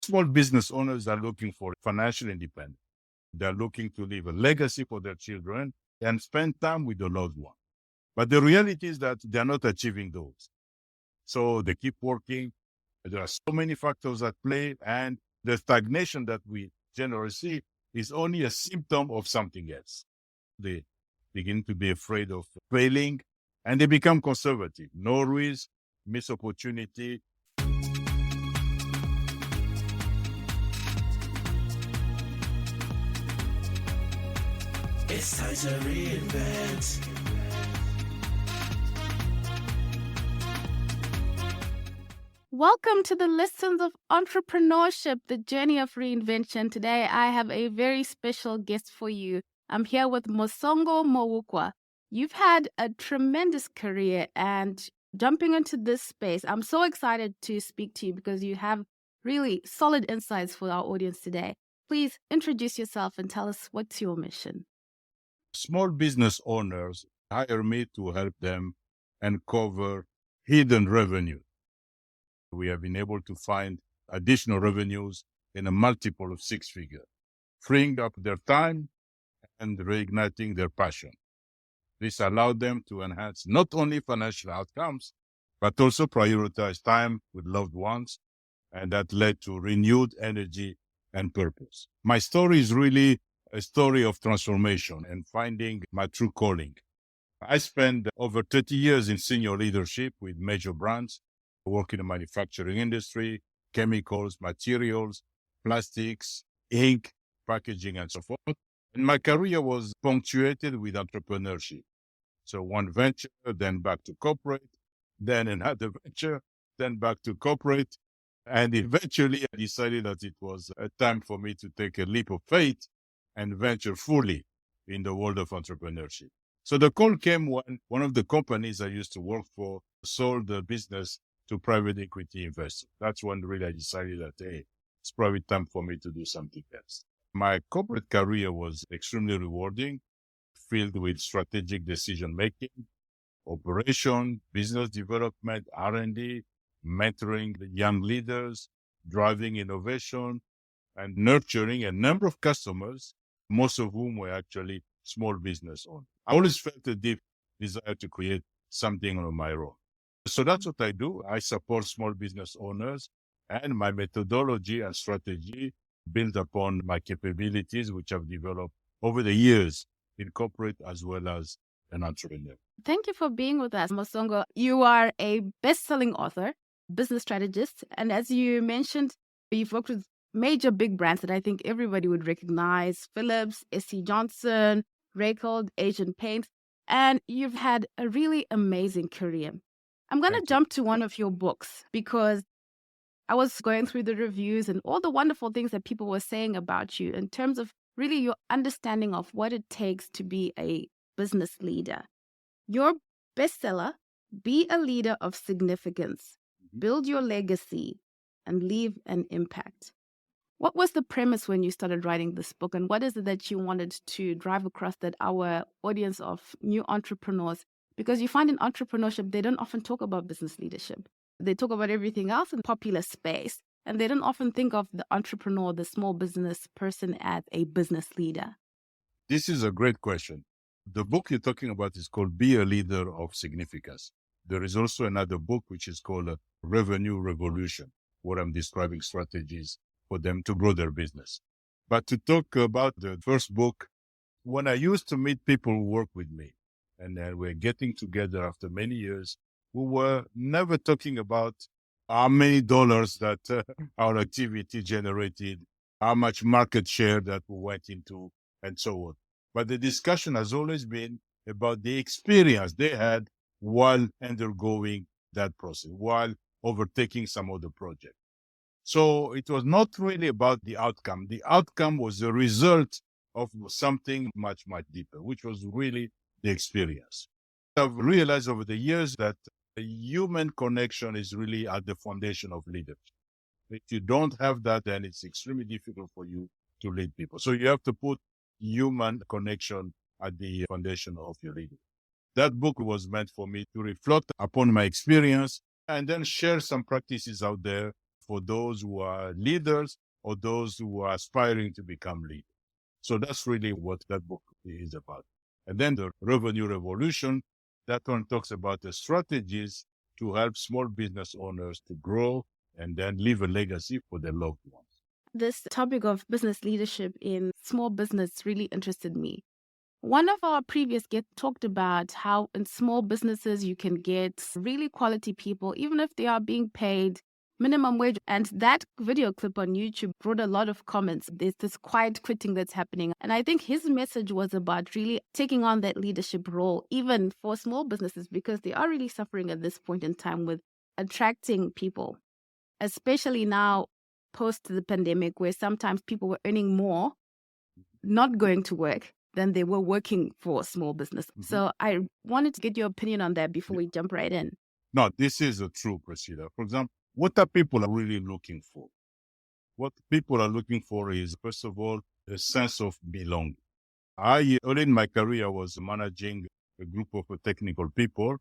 Small business owners are looking for financial independence. They're looking to leave a legacy for their children and spend time with the loved one. But the reality is that they're not achieving those. So they keep working. There are so many factors at play, and the stagnation that we generally see is only a symptom of something else. They begin to be afraid of failing, and they become conservative. No risk, miss opportunity. It's time to reinvent. Welcome to the Lessons of Entrepreneurship, the journey of reinvention. Today, I have a very special guest for you. I'm here with Mosongo Moukwa. You've had a tremendous career, and jumping into this space, I'm so excited to speak to you because you have really solid insights for our audience today. Please introduce yourself and tell us what's your mission. Small business owners hire me to help them uncover hidden revenue. We have been able to find additional revenues in a multiple of six figures, freeing up their time and reigniting their passion. This allowed them to enhance not only financial outcomes, but also prioritize time with loved ones, and that led to renewed energy and purpose. My story is really a story of transformation and finding my true calling. I spent over 30 years in senior leadership with major brands, working in the manufacturing industry, chemicals, materials, plastics, ink, packaging, and so forth. And my career was punctuated with entrepreneurship. So one venture, then back to corporate, then another venture, then back to corporate. And eventually I decided that it was a time for me to take a leap of faith and venture fully in the world of entrepreneurship. So the call came when one of the companies I used to work for sold the business to private equity investors. That's when really I decided that, hey, it's probably time for me to do something else. My corporate career was extremely rewarding, filled with strategic decision-making, operation, business development, R&D, mentoring the young leaders, driving innovation, and nurturing a number of customers, most of whom were actually small business owners. I always felt a deep desire to create something on my own. So that's what I do. I support small business owners, and my methodology and strategy build upon my capabilities, which I've developed over the years in corporate as well as an entrepreneur. Thank you for being with us, Mosongo. You are a best-selling author, business strategist, and as you mentioned, you've worked with major big brands that I think everybody would recognize: Philips, SC Johnson, Reichhold, Asian Paints, and you've had a really amazing career. I'm going to jump to one of your books because I was going through the reviews and all the wonderful things that people were saying about you in terms of really your understanding of what it takes to be a business leader. Your bestseller, Be a Leader of Significance, Build Your Legacy, and Leave an Impact. What was the premise when you started writing this book, and what is it that you wanted to drive across that our audience of new entrepreneurs, because you find in entrepreneurship, they don't often talk about business leadership. They talk about everything else in popular space, and they don't often think of the entrepreneur, the small business person, as a business leader. This is a great question. The book you're talking about is called Be a Leader of Significance. There is also another book which is called Revenue Revolution, where I'm describing strategies for them to grow their business. But to talk about the first book, when I used to meet people who work with me, and we're getting together after many years, we were never talking about how many dollars that our activity generated, how much market share that we went into, and so on. But the discussion has always been about the experience they had while undergoing that process, while overtaking some of the project. So it was not really about the outcome. The outcome was the result of something much, much deeper, which was really the experience. I've realized over the years that the human connection is really at the foundation of leadership. If you don't have that, then it's extremely difficult for you to lead people. So you have to put human connection at the foundation of your leadership. That book was meant for me to reflect upon my experience and then share some practices out there for those who are leaders or those who are aspiring to become leaders. So that's really what that book is about. And then the revenue revolution, that one talks about the strategies to help small business owners to grow and then leave a legacy for their loved ones. This topic of business leadership in small business really interested me. One of our previous guests talked about how in small businesses you can get really quality people, even if they are being paid minimum wage. And that video clip on YouTube brought a lot of comments. There's this quiet quitting that's happening. And I think his message was about really taking on that leadership role, even for small businesses, because they are really suffering at this point in time with attracting people, especially now post the pandemic, where sometimes people were earning more not going to work than they were working for a small business. Mm-hmm. So I wanted to get your opinion on that before we jump right in. No, this is a true procedure. For example, what are people really looking for? What people are looking for is, first of all, a sense of belonging. Early in my career, I was managing a group of technical people,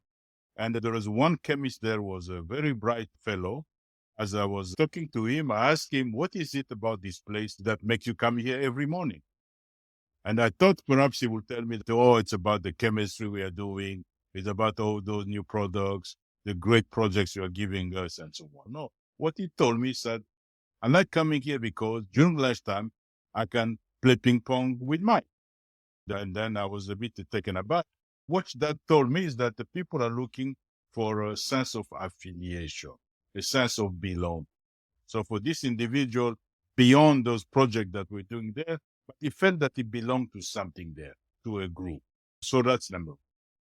and there was one chemist there, was a very bright fellow. As I was talking to him, I asked him, what is it about this place that makes you come here every morning? And I thought perhaps he would tell me, oh, it's about the chemistry we are doing. It's about all those new products, the great projects you are giving us, and so on. No, what he told me, said, I like coming here because during lunchtime, I can play ping pong with Mike. And then I was a bit taken aback. What that told me is that the people are looking for a sense of affiliation, a sense of belonging. So for this individual, beyond those projects that we're doing there, but he felt that he belonged to something there, to a group. So that's number one.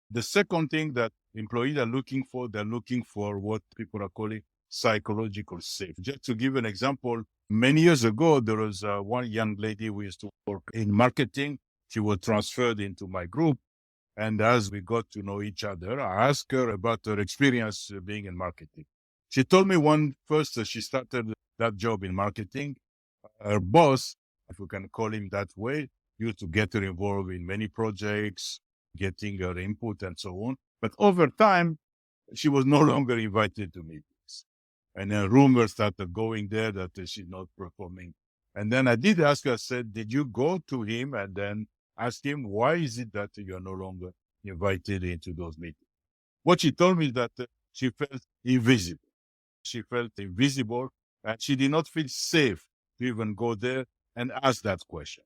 The second thing that employees are looking for, they're looking for what people are calling psychological safety. Just to give an example, many years ago, there was one young lady who used to work in marketing. She was transferred into my group. And as we got to know each other, I asked her about her experience being in marketing. She told me first she started that job in marketing. Her boss, if we can call him that way, used to get her involved in many projects, getting her input and so on. But over time, she was no longer invited to meetings. And then rumors started going there that she's not performing. And then I did ask her, I said, did you go to him and then ask him, why is it that you are no longer invited into those meetings? What she told me is that she felt invisible. She felt invisible and she did not feel safe to even go there and ask that question.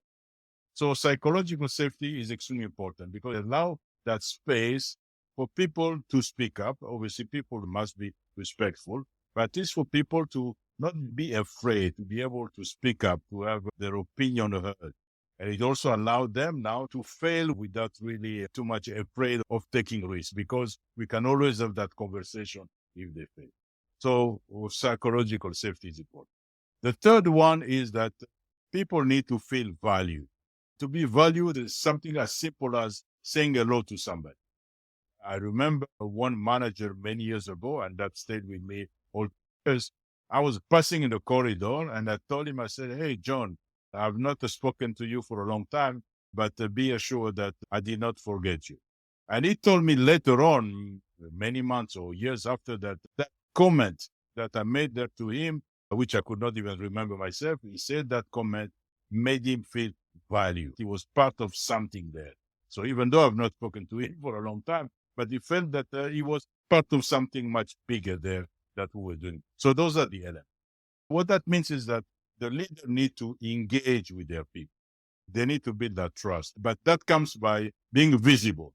So psychological safety is extremely important because it allows that space for people to speak up. Obviously, people must be respectful, but it's for people to not be afraid, to be able to speak up, to have their opinion heard. And it also allows them now to fail without really too much afraid of taking risks, because we can always have that conversation if they fail. So psychological safety is important. The third one is that people need to feel valued. To be valued is something as simple as saying hello to somebody. I remember one manager many years ago, and that stayed with me all years. I was passing in the corridor and I told him, I said, hey, John, I've not spoken to you for a long time, but be assured that I did not forget you. And he told me later on, many months or years after that, that comment that I made there to him, which I could not even remember myself, he said that comment made him feel valued. He was part of something there. So even though I've not spoken to him for a long time, but he felt that he was part of something much bigger there that we were doing. So those are the elements. What that means is that the leader need to engage with their people. They need to build that trust. But that comes by being visible.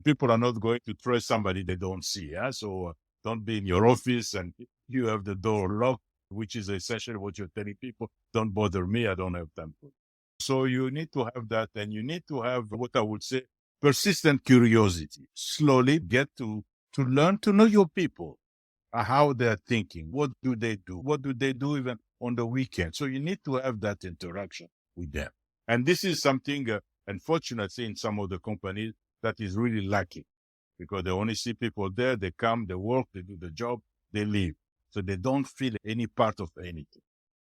People are not going to trust somebody they don't see. Yeah? So don't be in your office and you have the door locked, which is essentially what you're telling people. Don't bother me. I don't have time for it. So you need to have that, and you need to have what I would say persistent curiosity. Slowly get to learn to know your people, how they're thinking, what do they do, what do they do even on the weekend. So you need to have that interaction with them. And this is something, unfortunately, in some of the companies that is really lacking, because they only see people there, they come, they work, they do the job, they leave. So they don't feel any part of anything.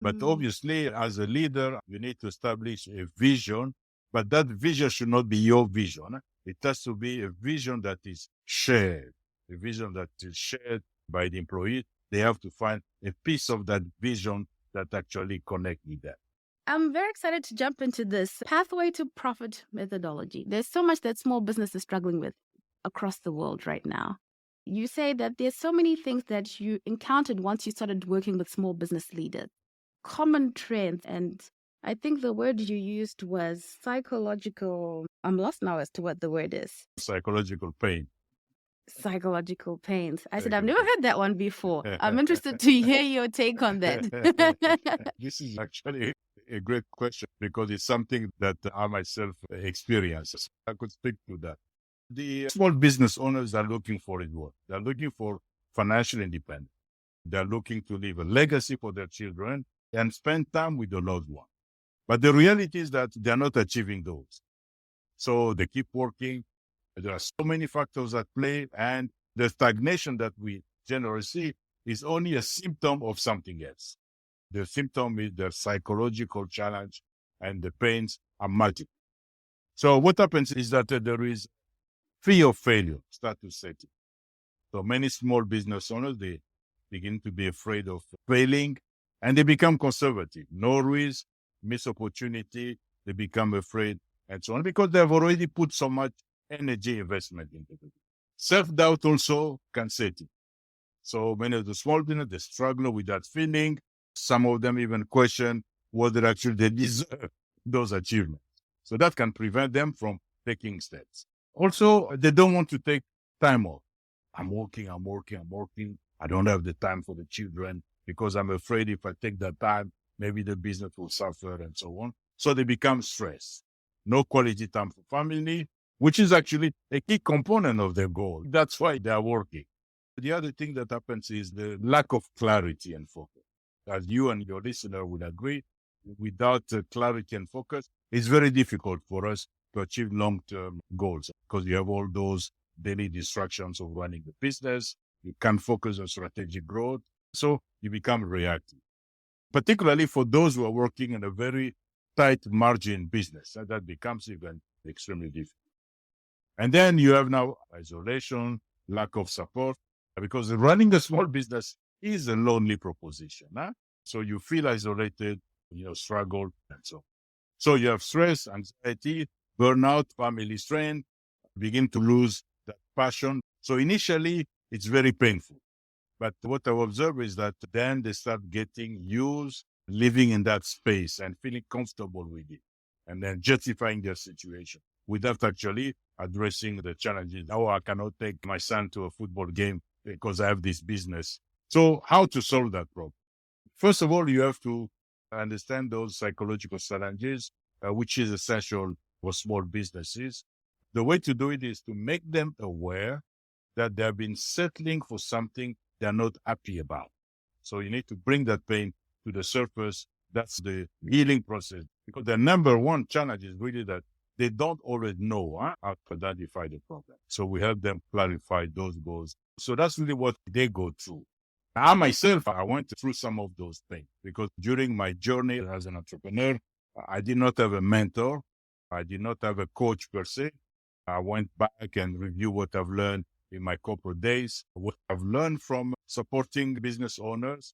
But obviously, as a leader, you need to establish a vision, but that vision should not be your vision. It has to be a vision that is shared, a vision that is shared by the employee, They have to find a piece of that vision that actually connect with that. I'm very excited to jump into this pathway to profit methodology. There's so much that small business is struggling with across the world right now. You say that there's so many things that you encountered once you started working with small business leaders, common trends, and I think the word you used was psychological. I'm lost now as to what the word is. Psychological pain. Psychological pains. I said, I've Psychological never heard that one before. I'm interested to hear your take on that. This is actually a great question because it's something that I myself experience. I could speak to that. The small business owners are looking for it what? They're looking for financial independence. They're looking to leave a legacy for their children and spend time with the loved one. But the reality is that they're not achieving those. So they keep working. There are so many factors at play, and the stagnation that we generally see is only a symptom of something else. The symptom is the psychological challenge, and the pains are multiple. So what happens is that there is fear of failure start to set in. So many small business owners, they begin to be afraid of failing, and they become conservative. No risk, miss opportunity, they become afraid, and so on, because they have already put so much energy investment into it. Self-doubt also can set in. So many of the small business, they struggle with that feeling. Some of them even question whether actually they deserve those achievements. So that can prevent them from taking steps. Also, they don't want to take time off. I'm working. I don't have the time for the children because I'm afraid if I take that time, maybe the business will suffer and so on. So they become stressed. No quality time for family, which is actually a key component of their goal. That's why they are working. The other thing that happens is the lack of clarity and focus. As you and your listener will agree, without clarity and focus, it's very difficult for us to achieve long-term goals because you have all those daily distractions of running the business. You can't focus on strategic growth. So you become reactive, particularly for those who are working in a very tight margin business. And that becomes even extremely difficult. And then you have now isolation, lack of support, because running a small business is a lonely proposition. Huh? So you feel isolated, struggle, and so on. So you have stress, anxiety, burnout, family strain, begin to lose that passion. So initially, it's very painful. But what I've observed is that then they start getting used, living in that space and feeling comfortable with it, and then justifying their situation without actually addressing the challenges. Oh, I cannot take my son to a football game because I have this business. So how to solve that problem? First of all, you have to understand those psychological challenges, which is essential for small businesses. The way to do it is to make them aware that they have been settling for something they're not happy about. So you need to bring that pain to the surface. That's the healing process. Because the number one challenge is really that they don't always know how to identify the problem. So we help them clarify those goals. So that's really what they go through. I myself, I went through some of those things because during my journey as an entrepreneur, I did not have a mentor. I did not have a coach per se. I went back and reviewed what I've learned in my corporate days, what I've learned from supporting business owners.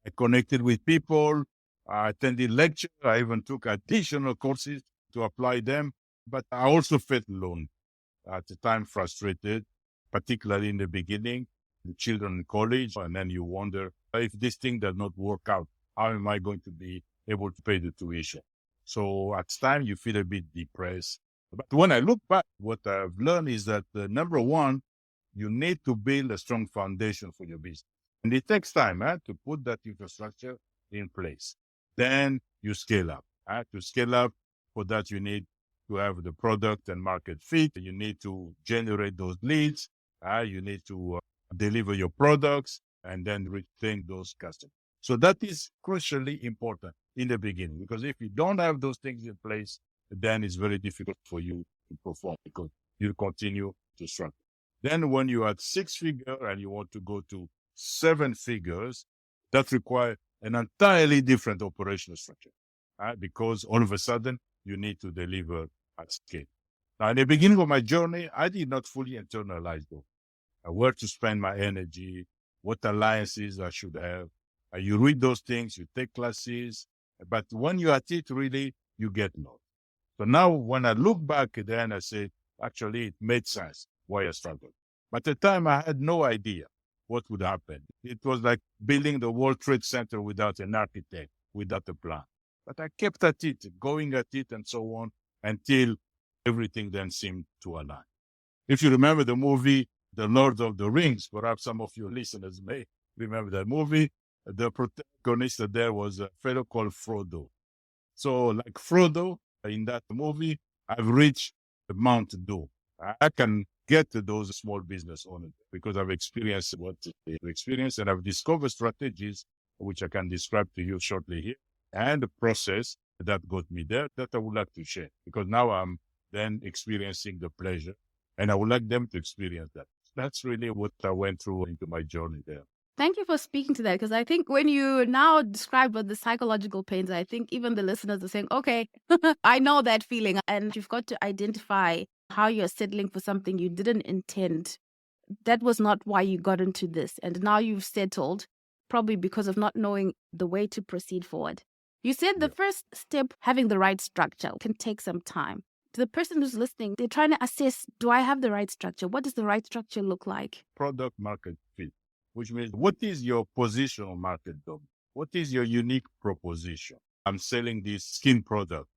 I connected with people. I attended lectures. I even took additional courses to apply them. But I also felt alone, at the time frustrated, particularly in the beginning, the children in college. And then you wonder, if this thing does not work out, how am I going to be able to pay the tuition? So at time you feel a bit depressed. But when I look back, what I've learned is that number one, you need to build a strong foundation for your business. And it takes time to put that infrastructure in place. Then you scale up. To scale up, for that you need to have the product and market fit. You need to generate those leads. You need to deliver your products and then retain those customers. So that is crucially important in the beginning, because if you don't have those things in place, then it's very difficult for you to perform because you continue to struggle. Then when you are at 6-figure and you want to go to 7 figures, that requires an entirely different operational structure because all of a sudden you need to deliver at scale. Now, in the beginning of my journey, I did not fully internalize those. Where to spend my energy, what alliances I should have. You read those things, you take classes, but when you're at it, really, you get lost. So now when I look back, then I say, actually, it made sense why I struggled. But at the time, I had no idea what would happen. It was like building the World Trade Center without an architect, without a plan. But I kept at it, going at it, and so on, until everything then seemed to align. If you remember the movie, The Lord of the Rings, perhaps some of your listeners may remember that movie. The protagonist there was a fellow called Frodo. So like Frodo in that movie, I've reached Mount Doom. I can get to those small business owners because I've experienced what they've experienced, and I've discovered strategies which I can describe to you shortly here, and the process that got me there that I would like to share, because now I'm then experiencing the pleasure, and I would like them to experience that. That's really what I went through into my journey there. Thank you for speaking to that, because I think when you now describe what the psychological pains, I think even the listeners are saying, okay, I know that feeling. And you've got to identify how you're settling for something you didn't intend. That was not why you got into this. And now you've settled, probably because of not knowing the way to proceed forward. You said the first step, having the right structure, can take some time. To the person who's listening, they're trying to assess, do I have the right structure? What does the right structure look like? Product market fit, which means what is your positional market though? What is your unique proposition? I'm selling this skin product,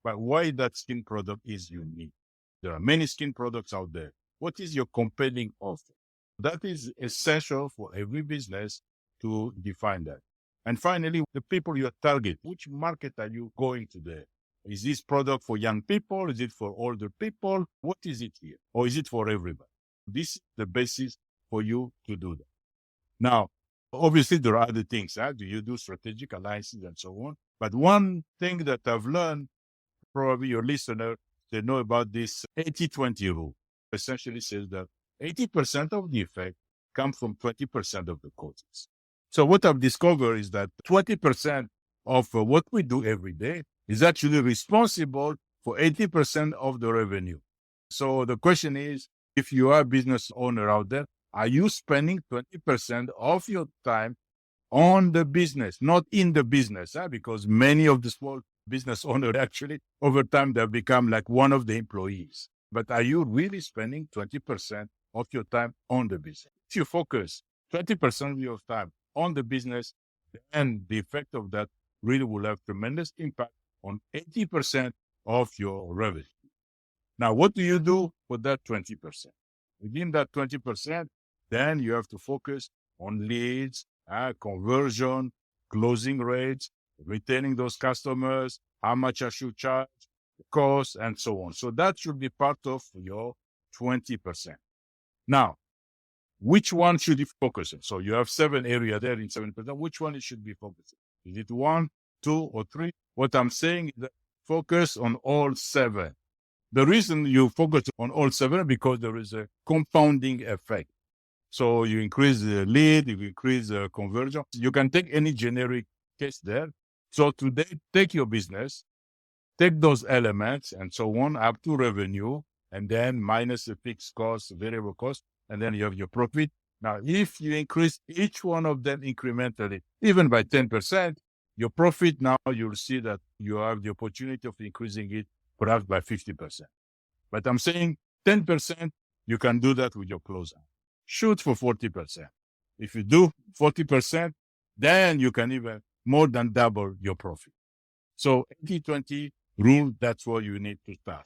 but why that skin product is unique? There are many skin products out there. What is your compelling offer? That is essential for every business to define that. And finally, the people you target, which market are you going to there? Is this product for young people? Is it for older people? What is it here? Or is it for everybody? This is the basis for you to do that. Now, obviously, there are other things. Do you do strategic alliances and so on? But one thing that I've learned, probably your listener, they know about this 80-20 rule. Essentially says that 80% of the effect comes from 20% of the causes. So what I've discovered is that 20% of what we do every day is actually responsible for 80% of the revenue. So the question is, if you are a business owner out there, are you spending 20% of your time on the business, not in the business? Because many of the small business owners actually, over time, they've become like one of the employees. But are you really spending 20% of your time on the business? If you focus 20% of your time on the business, then the effect of that really will have tremendous impact on 80% of your revenue. Now, what do you do with that 20%? Within that 20%, then you have to focus on leads, conversion, closing rates, retaining those customers, how much I should charge, the cost, and so on. So that should be part of your 20%. Now, which one should you focus on? So you have 7 areas there in 7%. Which one it should be focusing? Is it 1, 2, or 3? What I'm saying is that focus on all 7. The reason you focus on all 7 because there is a compounding effect. So you increase the lead, you increase the conversion. You can take any generic case there. So today, take your business, take those elements and so on up to revenue, and then minus the fixed cost, variable cost, and then you have your profit. Now, if you increase each one of them incrementally, even by 10%, your profit now, you'll see that you have the opportunity of increasing it perhaps by 50%. But I'm saying 10%, you can do that with your closeout. Shoot for 40%. If you do 40%, then you can even more than double your profit. So 80-20 rule, that's what you need to start.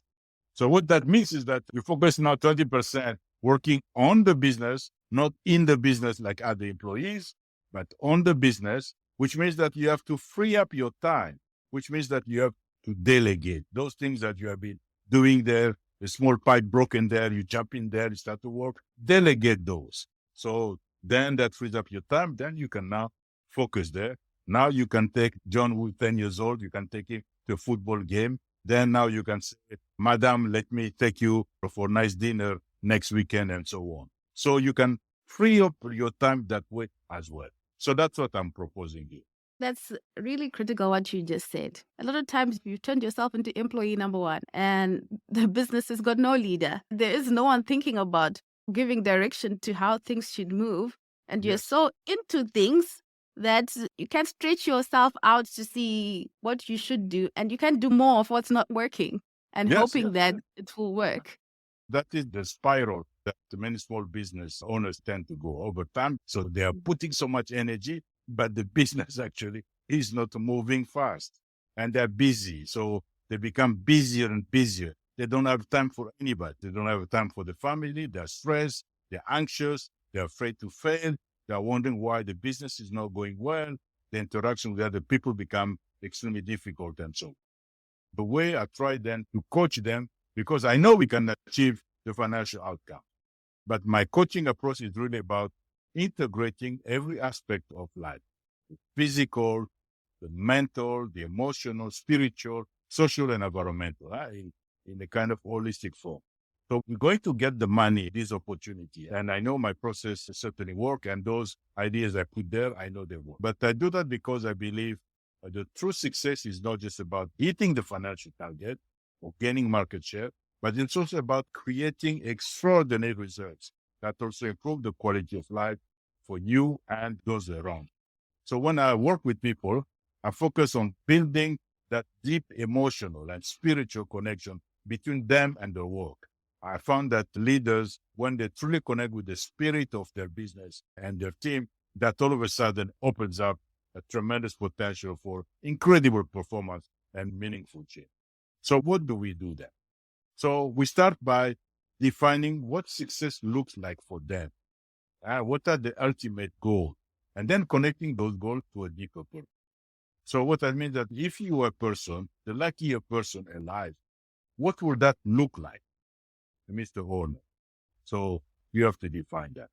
So what that means is that you focus now 20% working on the business, not in the business like other employees, but on the business, which means that you have to free up your time, which means that you have to delegate those things that you have been doing there. A small pipe broken there, you jump in there, you start to work, delegate those. So then that frees up your time. Then you can now focus there. Now you can take John, who's 10 years old, you can take him to a football game. Then now you can say, Madam, let me take you for a nice dinner next weekend and so on. So you can free up your time that way as well. So that's what I'm proposing here. That's really critical what you just said. A lot of times you turned yourself into employee number 1 and the business has got no leader. There is no one thinking about giving direction to how things should move. and you're Yes. so into things that you can stretch yourself out to see what you should do, and you can do more of what's not working and Yes, hoping yes, that yes. it will work. That is the spiral that many small business owners tend to go over time. So they are putting so much energy, but the business actually is not moving fast, and they're busy. So they become busier and busier. They don't have time for anybody. They don't have time for the family. They're stressed. They're anxious. They're afraid to fail. They're wondering why the business is not going well. The interaction with other people become extremely difficult and so on. The way I try then to coach them, because I know we can achieve the financial outcome. But my coaching approach is really about integrating every aspect of life: the physical, the mental, the emotional, spiritual, social, and environmental, in a kind of holistic form. So we're going to get the money, this opportunity. And I know my process certainly work, and those ideas I put there, I know they work. But I do that because I believe the true success is not just about hitting the financial target or gaining market share, but it's also about creating extraordinary results that also improve the quality of life for you and those around. So when I work with people, I focus on building that deep emotional and spiritual connection between them and their work. I found that leaders, when they truly connect with the spirit of their business and their team, that all of a sudden opens up a tremendous potential for incredible performance and meaningful change. So what do we do then? So we start by defining what success looks like for them. What are the ultimate goals? And then connecting those goals to a deeper purpose. So what I mean that if you are a person, the luckiest person alive, what will that look like, Mr. Horner? So you have to define that.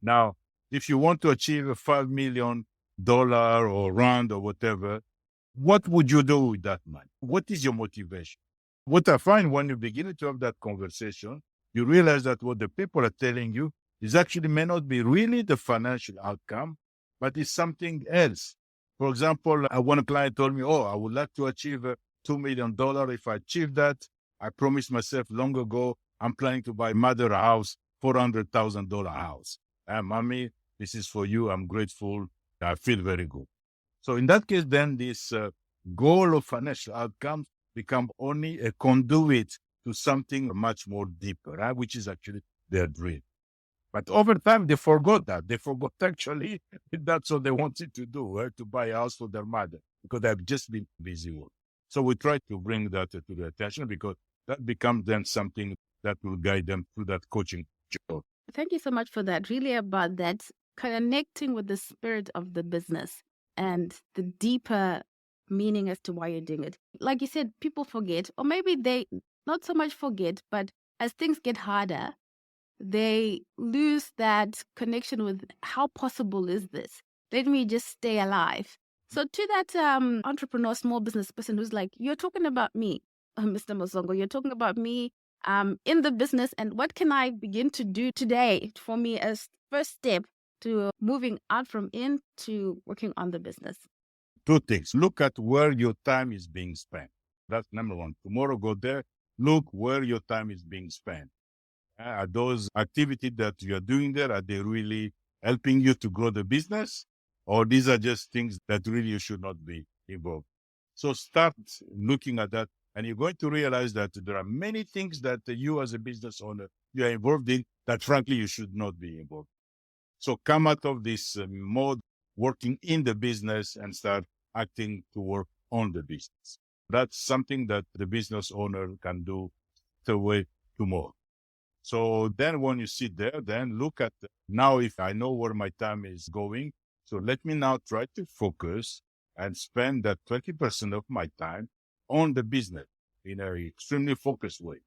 Now, if you want to achieve a $5 million or rand or whatever, what would you do with that money? What is your motivation? What I find when you begin to have that conversation, you realize that what the people are telling you is actually may not be really the financial outcome, but it's something else. For example, one client told me, "Oh, I would like to achieve $2 million. If I achieve that, I promised myself long ago, I'm planning to buy mother a house, $400,000 house. Mommy, this is for you. I'm grateful. I feel very good." So in that case, then this goal of financial outcomes become only a conduit to something much more deeper, right? Which is actually their dream. But over time, they forgot that. They forgot actually that's what they wanted to do, right? To buy a house for their mother, because they've just been busy work. So we try to bring that to their attention, because that becomes then something that will guide them through that coaching job. Thank you so much for that. Really about that connecting with the spirit of the business and the deeper meaning as to why you're doing it. Like you said, people forget, or maybe they not so much forget, but as things get harder, they lose that connection with how possible is this? Let me just stay alive. So to that entrepreneur, small business person who's like, you're talking about me, Mr. Mosongo, you're talking about me in the business, and what can I begin to do today for me as first step to moving out from in to working on the business? Two things. Look at where your time is being spent. That's number one. Tomorrow, go there. Look where your time is being spent. Are those activities that you are doing there, are they really helping you to grow the business? Or these are just things that really you should not be involved? So start looking at that, and you're going to realize that there are many things that you as a business owner, you are involved in that frankly you should not be involved. So come out of this mode, working in the business, and start acting to work on the business. That's something that the business owner can do the way tomorrow. So then when you sit there, then look at now if I know where my time is going. So let me now try to focus and spend that 20% of my time on the business in an extremely focused way.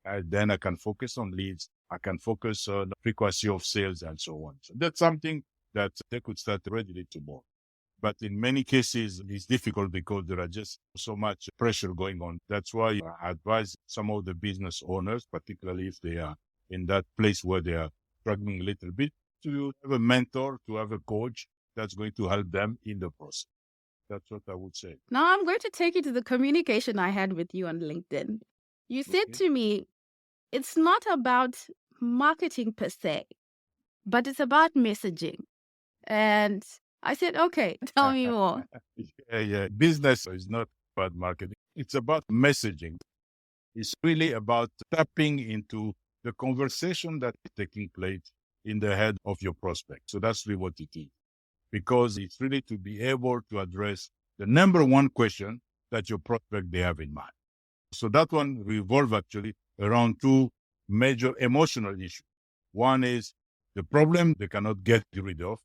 And then I can focus on leads. I can focus on frequency of sales and so on. So that's something that they could start readily tomorrow. But in many cases, it's difficult because there are just so much pressure going on. That's why I advise some of the business owners, particularly if they are in that place where they are struggling a little bit, to have a mentor, to have a coach that's going to help them in the process. That's what I would say. Now I'm going to take you to the communication I had with you on LinkedIn. You said Okay. to me, it's not about marketing per se, but it's about messaging. And I said, okay, tell me more. Yeah. Business is not about marketing. It's about messaging. It's really about tapping into the conversation that is taking place in the head of your prospect. So that's really what it is. Because it's really to be able to address the number one question that your prospect they have in mind. So that one revolves actually around two major emotional issues. One is the problem they cannot get rid of.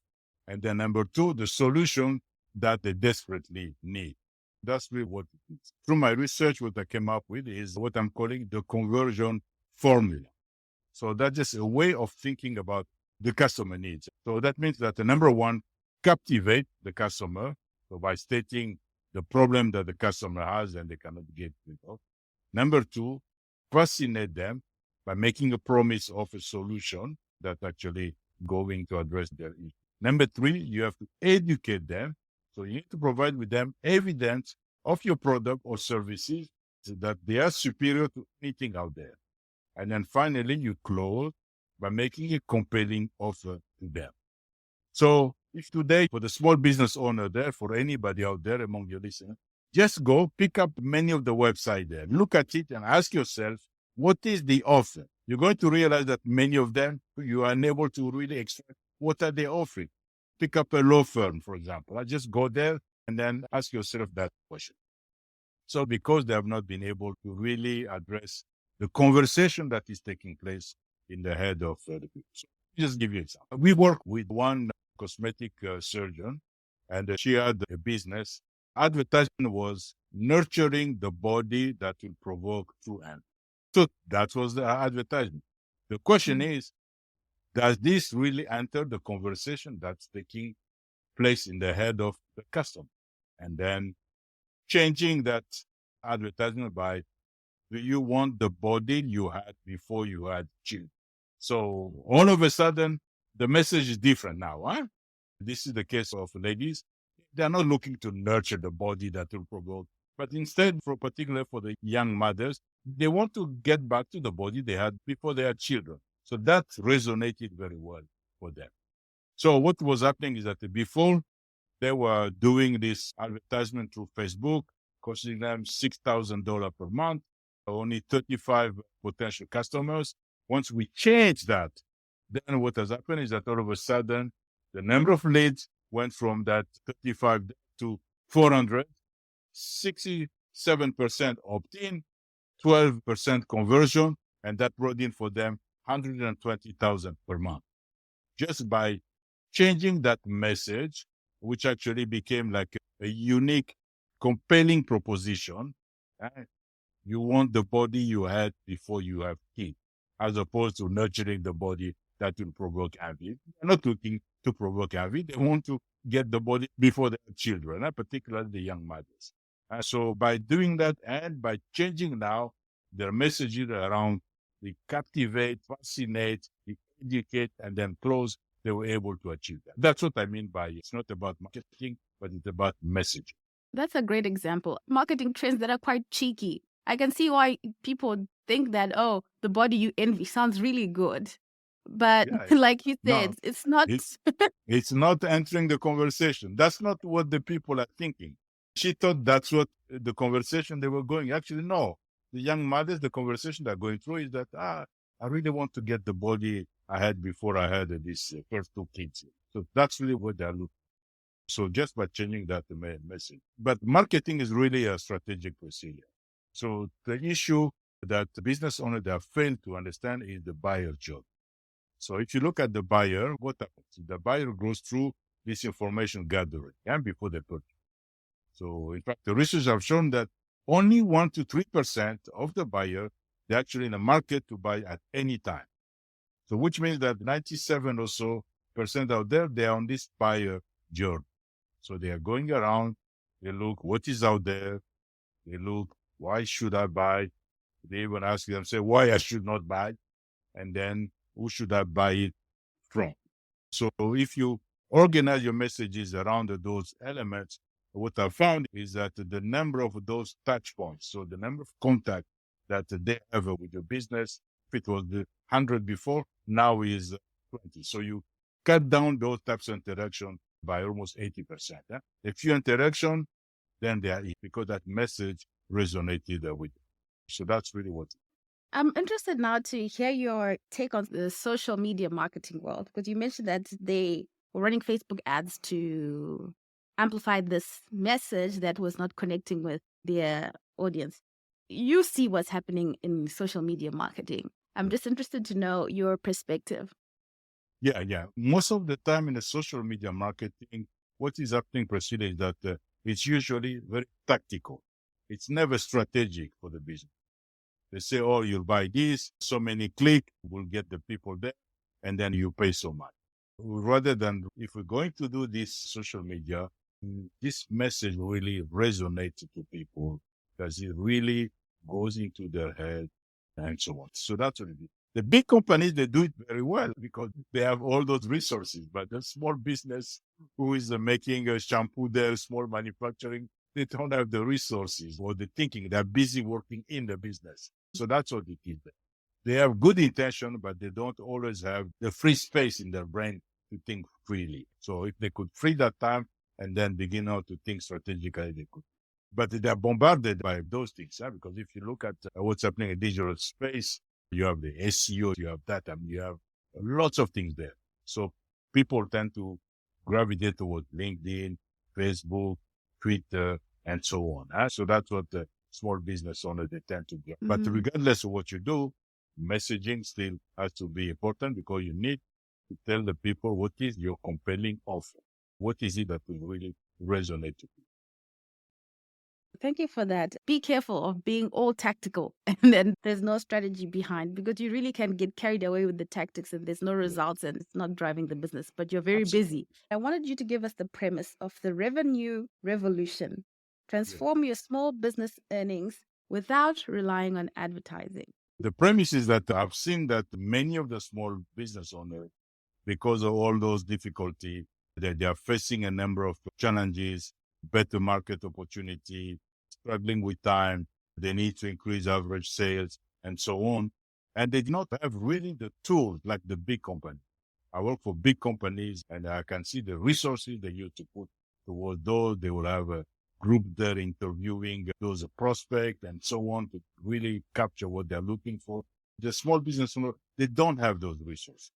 And then number two, the solution that they desperately need. That's really what it is. Through my research, what I came up with is what I'm calling the conversion formula. So that's just a way of thinking about the customer needs. So that means that the number one, captivate the customer. So by stating the problem that the customer has and they cannot get rid of. Number two, fascinate them by making a promise of a solution that actually going to address their issue. Number three, you have to educate them. So you need to provide with them evidence of your product or services so that they are superior to anything out there. And then finally, you close by making a compelling offer to them. So if today, for the small business owner there, for anybody out there among your listeners, just go pick up many of the website there, look at it and ask yourself, what is the offer? You're going to realize that many of them, you are unable to really extract what are they offering. Pick up a law firm, for example. I just go there and then ask yourself that question. So because they have not been able to really address the conversation that is taking place in the head of the people. So just give you an example. We work with one cosmetic surgeon, and she had a business. Advertisement was nurturing the body that will provoke true envy. So that was the advertisement. The question is, does this really enter the conversation that's taking place in the head of the customer? And then changing that advertisement by, do you want the body you had before you had children? So all of a sudden, the message is different now. Huh? This is the case of ladies. They're not looking to nurture the body that will provoke, but instead, for particular for the young mothers, they want to get back to the body they had before they had children. So that resonated very well for them. So what was happening is that before they were doing this advertisement through Facebook, costing them $6,000 per month, only 35 potential customers. Once we change that, then what has happened is that all of a sudden, the number of leads went from that 35 to 400, 67% opt-in, 12% conversion, and that brought in for them 120,000 per month. Just by changing that message, which actually became like a unique, compelling proposition. You want the body you had before you have kids, as opposed to nurturing the body that will provoke envy. They're not looking to provoke envy. They want to get the body before they have children, particularly the young mothers. So by doing that and by changing now their messages around the captivate, fascinate, the educate, and then close, they were able to achieve that. That's what I mean by it's not about marketing, but it's about messaging. That's a great example. Marketing trends that are quite cheeky. I can see why people think that, oh, the body you envy sounds really good. But Yeah, like you no, said, it's not. it, it's not entering the conversation. That's not what the people are thinking. She thought that's what the conversation they were going. Actually, no. The young mothers, the conversation they're going through is that, I really want to get the body I had before I had these first two kids. So that's really what they're looking. So just by changing that message. But marketing is really a strategic procedure. So the issue that the business owner they have failed to understand is the buyer job. So if you look at the buyer, what happens? The buyer goes through this information gathering and before they purchase. So in fact, the research have shown that only 1 to 3% of the buyer, they're actually in the market to buy at any time. So which means that 97 or so percent out there, they are on this buyer journey. So they are going around, they look what is out there, they look, why should I buy? They even ask themselves why I should not buy, and then who should I buy it from? So if you organize your messages around those elements, what I found is that the number of those touch points, so the number of contact that they have with your business, if it was the 100 before, now is 20. So you cut down those types of interaction by almost 80%. A few interaction, then they are in, because that message resonated with them. So that's really what. I'm interested now to hear your take on the social media marketing world, because you mentioned that they were running Facebook ads to amplify this message that was not connecting with their audience. You see what's happening in social media marketing. I'm just interested to know your perspective. Yeah. Most of the time in the social media marketing, what is happening, Priscilla, is that it's usually very tactical. It's never strategic for the business. They say, oh, you'll buy this, so many click, we'll get the people there, and then you pay so much. Rather than, if we're going to do this social media, this message really resonates to people because it really goes into their head and so on. So that's what it is. The big companies, they do it very well because they have all those resources. But the small business who is making a shampoo there, small manufacturing, they don't have the resources or the thinking. They're busy working in the business. So that's what it is. They have good intention, but they don't always have the free space in their brain to think freely. So if they could free that time and then begin out to think strategically, they could. But they're bombarded by those things, because if you look at what's happening in digital space, you have the SEO, you have that, and you have lots of things there. So people tend to gravitate towards LinkedIn, Facebook, Twitter, and so on. So that's what the small business owners, they tend to do. But regardless of what you do, messaging still has to be important because you need to tell the people what is your compelling offer. What is it that will really resonate to people? Thank you for that. Be careful of being all tactical and then there's no strategy behind, because you really can get carried away with the tactics and there's no results and it's not driving the business, but you're very busy. I wanted you to give us the premise of the revenue revolution. Transform your small business earnings without relying on advertising. The premise is that I've seen that many of the small business owners, because of all those difficulties, they are facing a number of challenges, better market opportunity, struggling with time, they need to increase average sales, and so on. And they do not have really the tools like the big company. I work for big companies, and I can see the resources they use to put towards those. They will have a group there interviewing those prospects and so on to really capture what they're looking for. The small business owner, they don't have those resources.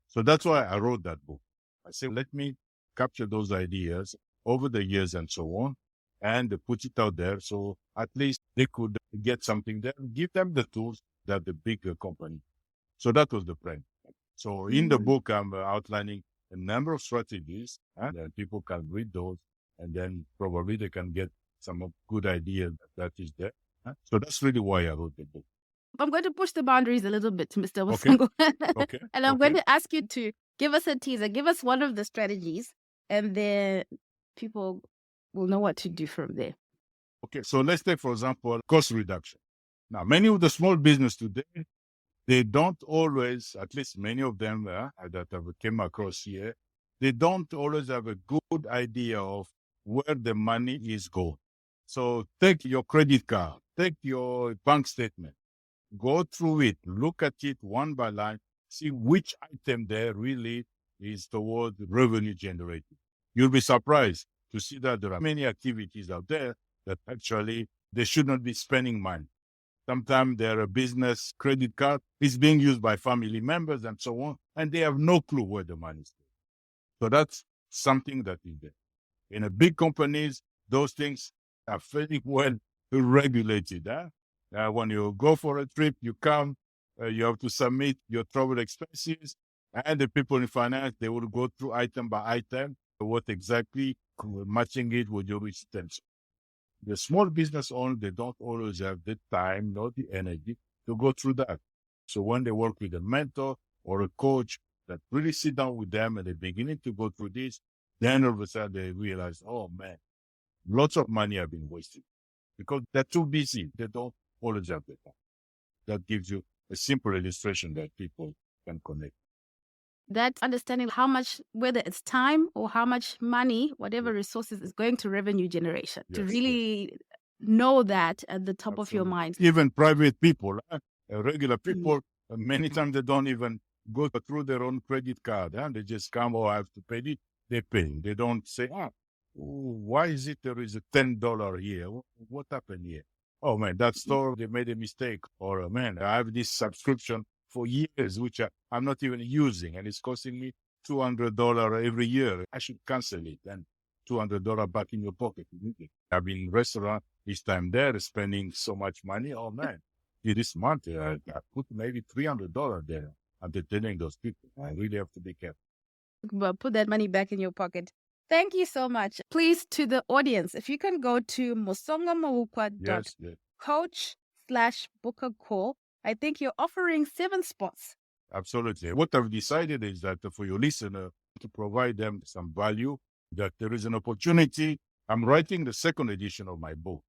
So that's why I wrote that book. I said, let me capture those ideas over the years and so on, and put it out there so at least they could get something there, give them the tools that the big company. So that was the plan. So in the book, I'm outlining a number of strategies, and people can read those, and then probably they can get some good idea that is there. So that's really why I wrote the book. I'm going to push the boundaries a little bit, Mr. Mosongo. Okay. And I'm going to ask you to give us a teaser, give us one of the strategies, and then people will know what to do from there. Okay, so let's take, for example, cost reduction. Now, many of the small business today, they don't always, at least many of them that I've came across here, they don't always have a good idea of where the money is going. So take your credit card, take your bank statement, go through it, look at it one by line, see which item there really is toward revenue generating. You'll be surprised to see that there are many activities out there that actually they should not be spending money. Sometimes their business credit card is being used by family members and so on, and they have no clue where the money is going. So that's something that is there. In a big companies, those things are very well regulated. When you go for a trip, you come, you have to submit your travel expenses, and the people in finance, they will go through item by item, what exactly matching it with your expense. The small business owner, they don't always have the time nor the energy to go through that. So when they work with a mentor or a coach that really sit down with them and they're beginning to go through this, then all of a sudden they realize, oh man, lots of money have been wasted because they're too busy. They don't always have the time. That gives you a simple illustration that people can connect. That understanding how much, whether it's time or how much money, whatever resources is going to revenue generation, to really know that at the top of your mind. Even private people, regular people, many times they don't even go through their own credit card and they just come, oh, I have to pay it. They pay. They don't say, why is it there is a $10 here? What happened here? Oh man, that store, they made a mistake. Or man, I have this subscription for years, which I'm not even using, and it's costing me $200 every year. I should cancel it and $200 back in your pocket. I've been in restaurant this time there, spending so much money. Oh man, this month I put maybe $300 there. I'm telling those people, I really have to be careful. But put that money back in your pocket. Thank you so much. Please, to the audience, if you can go to mosongomoukwa.coach/book a call. I think you're offering 7 spots. Absolutely. What I've decided is that for your listener, to provide them some value, that there is an opportunity. I'm writing the second edition of my book,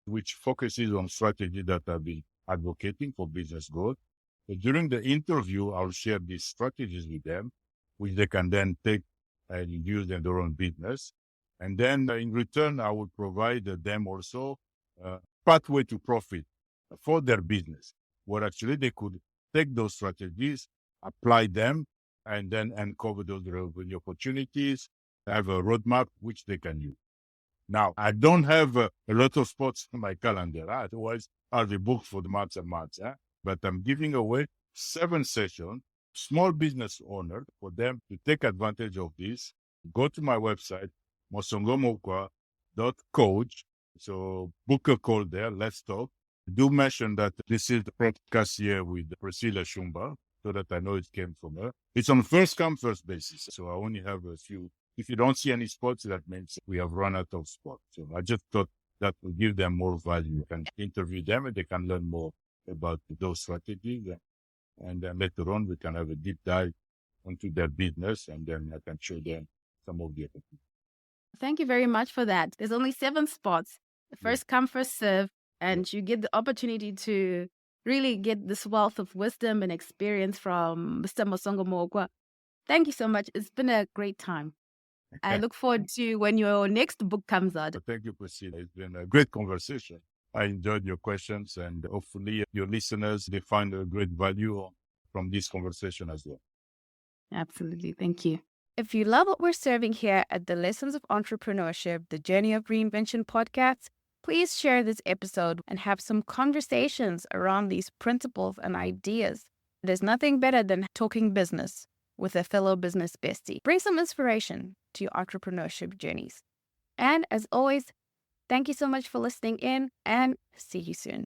which focuses on strategy that I've been advocating for business growth. But during the interview, I'll share these strategies with them, which they can then take and use in their own business. And then in return, I will provide them also a pathway to profit for their business, where actually they could take those strategies, apply them, and then uncover those revenue opportunities, have a roadmap which they can use. Now, I don't have a lot of spots on my calendar. Otherwise, I'll be booked for the months and months. But I'm giving away 7 sessions, small business owner, for them to take advantage of this. Go to my website, mosongomoukwa.coach. So book a call there. Let's talk. Do mention that this is the podcast here with Priscilla Shumba, so that I know it came from her. It's on first come, first basis. So I only have a few. If you don't see any spots, that means we have run out of spots. So I just thought that would give them more value. You can interview them and they can learn more about those strategies. And then later on, we can have a deep dive into their business, and then I can show them some of the opportunities. Thank you very much for that. There's only 7 spots. First come, first serve. And you get the opportunity to really get this wealth of wisdom and experience from Mr. Mosongo Moukwa. Thank you so much. It's been a great time. I look forward to when your next book comes out. Thank you, Priscilla. It's been a great conversation. I enjoyed your questions, and hopefully your listeners, they find a great value from this conversation as well. Absolutely. Thank you. If you love what we're serving here at the Lessons of Entrepreneurship, the Journey of Reinvention podcast, please share this episode and have some conversations around these principles and ideas. There's nothing better than talking business with a fellow business bestie. Bring some inspiration to your entrepreneurship journeys. And as always, thank you so much for listening in, and see you soon.